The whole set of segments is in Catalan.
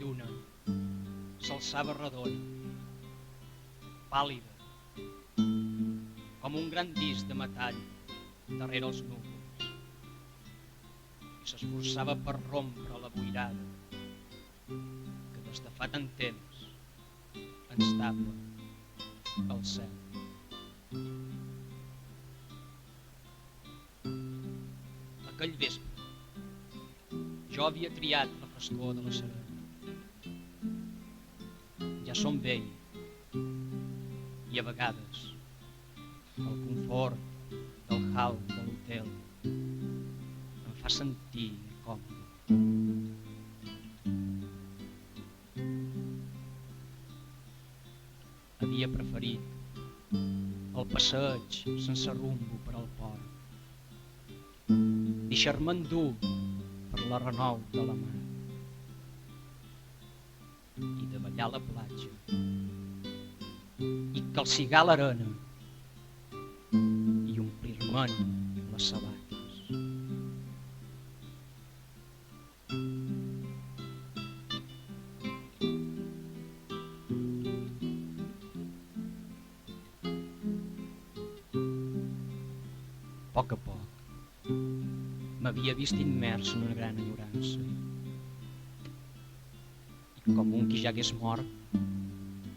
lluna s'alçava redona, pàl·lida, com un gran disc de metall darrere els núvols, i s'esforçava per rompre la boirada que des de fa tant temps ens tapa el cel. Aquell vespre jo havia triat la frescor de la serena. Ja som vell i a vegades el confort del hall de l'hotel em fa sentir còmode. Havia preferit el passeig sense rumbo per al port, deixar-me endur per la renou de la mar i de ballar a la platja i calcigar l'arena i omplir-me'n les sabates. A poc m'havia vist immers en una gran enyorança i com un qui ja hagués mort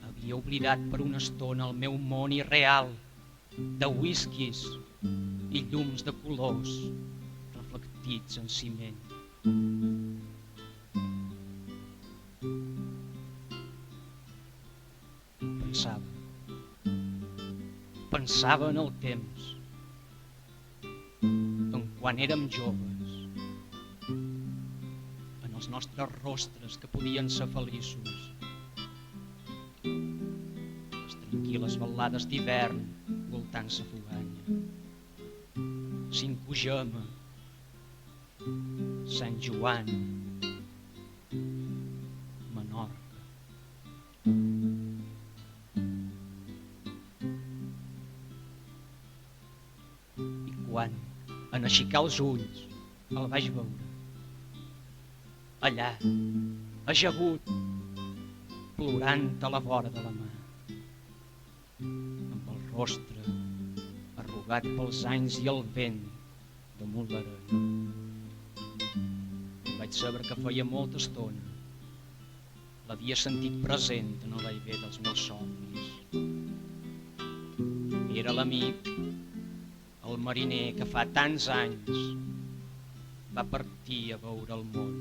havia oblidat per una estona el meu món irreal de whiskies i llums de colors reflectits en ciment. Pensava en el temps, en quan érem joves, en els nostres rostres que podien ser feliços, les tranquil·les balades d'hivern voltant sa foganya, Cinco Gema, Sant Joan, Menorca. I quan, en aixecar els ulls, el vaig veure, allà, ajagut, plorant a la vora de la mar, amb el rostre arrugat pels anys i el vent damunt l'arena. Vaig saber que feia molta estona l'havia sentit present en el vaivé dels meus somnis. Era l'amic, el mariner que fa tants anys va partir a veure el món.